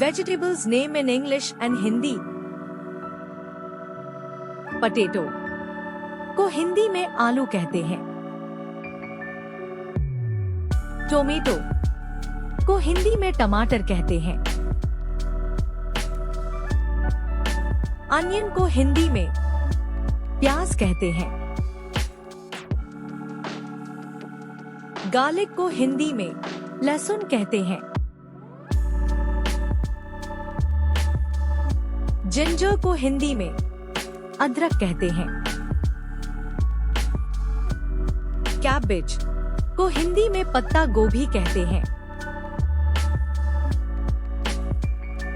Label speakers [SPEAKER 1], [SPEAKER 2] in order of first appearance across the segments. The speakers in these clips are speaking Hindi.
[SPEAKER 1] Vegetables name in English and Hindi. Potato को हिंदी में आलू कहते हैं। टोमेटो को हिंदी में टमाटर कहते हैं। अनियन को हिंदी में प्याज कहते हैं। गार्लिक को हिंदी में लहसुन कहते हैं। जिंजर को हिंदी में अदरक कहते हैं। कैबेज को हिंदी में पत्ता गोभी कहते हैं।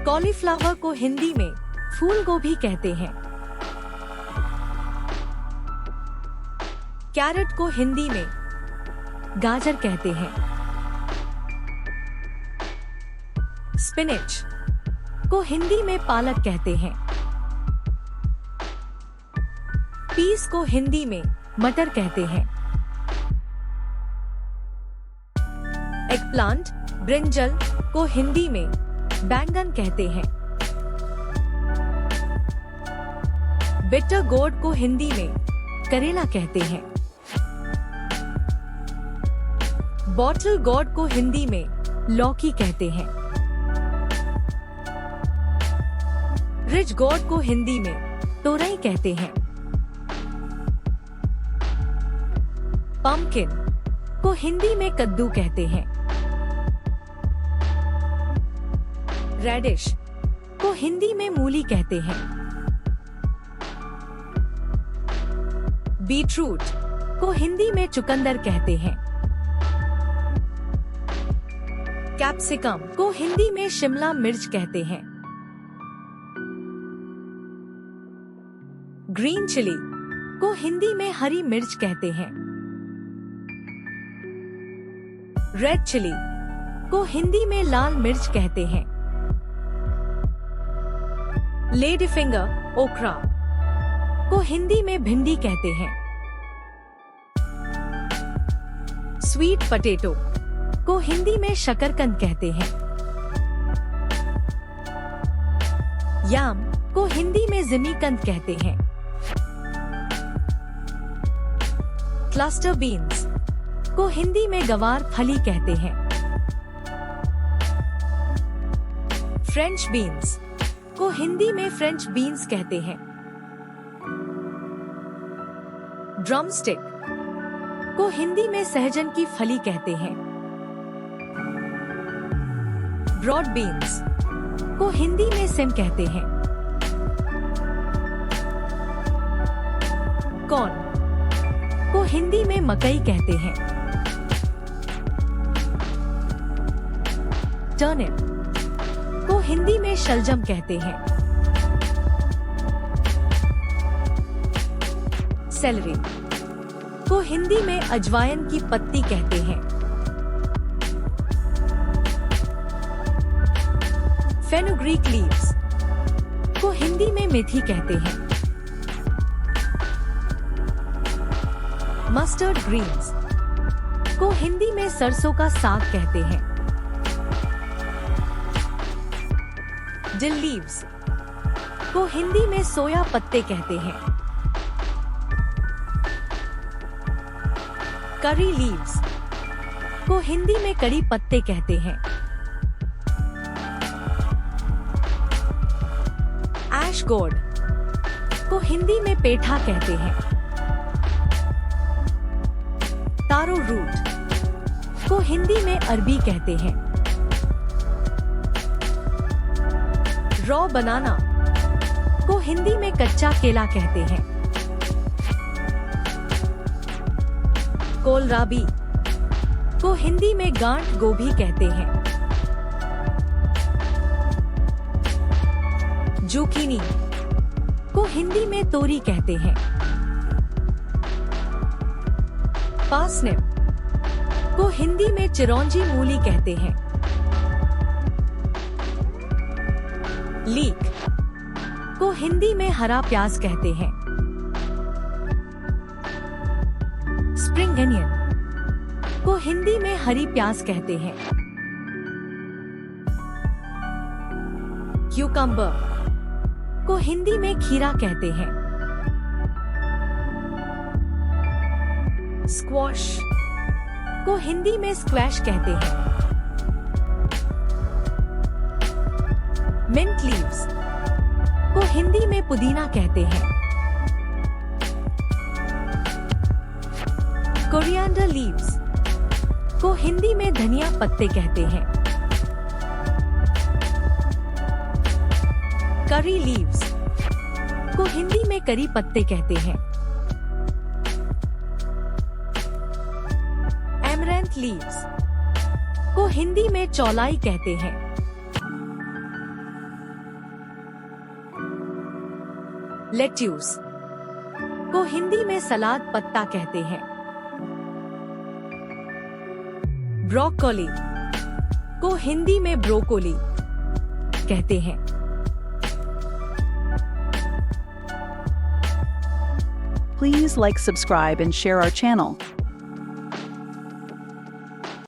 [SPEAKER 1] कॉलीफ्लावर को हिंदी में फूल गोभी कहते हैं। कैरेट को हिंदी में गाजर कहते हैं। स्पिनच को हिंदी में पालक कहते हैं। पीस को हिंदी में मटर कहते हैं। एगप्लांट, ब्रिंजल को हिंदी में बैंगन कहते हैं। बिटर गोर्ड को हिंदी में करेला कहते हैं। बॉटल गोर्ड को हिंदी में लौकी कहते हैं। रिच गोर्ड को हिंदी में तोरई कहते हैं। पंपकिन को हिंदी में कद्दू कहते हैं। रेडिश को हिंदी में मूली कहते हैं। बीटरूट को हिंदी में चुकंदर कहते हैं। कैप्सिकम को हिंदी में शिमला मिर्च कहते हैं। ग्रीन चिली को हिंदी में हरी मिर्च कहते हैं। रेड चिली को हिंदी में लाल मिर्च कहते हैं। लेडी फिंगर, ओकरा को हिंदी में भिंडी कहते हैं। स्वीट पोटैटो को हिंदी में शकरकंद कहते हैं। याम को हिंदी में जिमीकंद कहते हैं। क्लस्टर बीन्स को हिंदी में गवार फली कहते हैं। फ्रेंच बीन्स को हिंदी में फ्रेंच बीन्स कहते हैं। ड्रमस्टिक को हिंदी में सहजन की फली कहते हैं। ब्रॉड बीन्स को हिंदी में सिम कहते हैं। कॉर्न को हिंदी में मकई कहते हैं। टर्निप को हिंदी में शलजम कहते हैं। सेलरी को हिंदी में अजवाइन की पत्ती कहते हैं। फेनुग्रीक लीव्स को हिंदी में मेथी कहते हैं। मस्टर्ड ग्रीन्स को हिंदी में सरसों का साग कहते हैं। डिल लीव्स को हिंदी में सोया पत्ते कहते हैं। करी लीव्स को हिंदी में कड़ी पत्ते कहते हैं। ऐश गोर्ड को हिंदी में पेठा कहते हैं। तारो रूट को हिंदी में अरबी कहते हैं। रॉ बनाना को हिंदी में कच्चा केला कहते हैं। कोलराबी को हिंदी में गांठ गोभी कहते हैं। जुकीनी को हिंदी में तोरी कहते हैं। पासनिप को हिंदी में चिरौंजी मूली कहते हैं। लीक को हिंदी में हरा प्याज कहते हैं। स्प्रिंग अनियन को हिंदी में हरी प्याज कहते हैं। क्यूकम्बर को हिंदी में खीरा कहते हैं। स्क्वॉश को हिंदी में स्क्वैश कहते हैं। मिंट लीव्स को हिंदी में पुदीना कहते हैं। कोरिएंडर लीव्स को हिंदी में धनिया पत्ते कहते हैं। करी लीव्स को हिंदी में करी पत्ते कहते हैं। एमरैंथ लीव्स को हिंदी में चौलाई कहते हैं। लेट्यूस को हिंदी में सलाद पत्ता कहते हैं। ब्रोकोली को हिंदी में ब्रोकोली कहते हैं।
[SPEAKER 2] Please like, subscribe, and share our channel.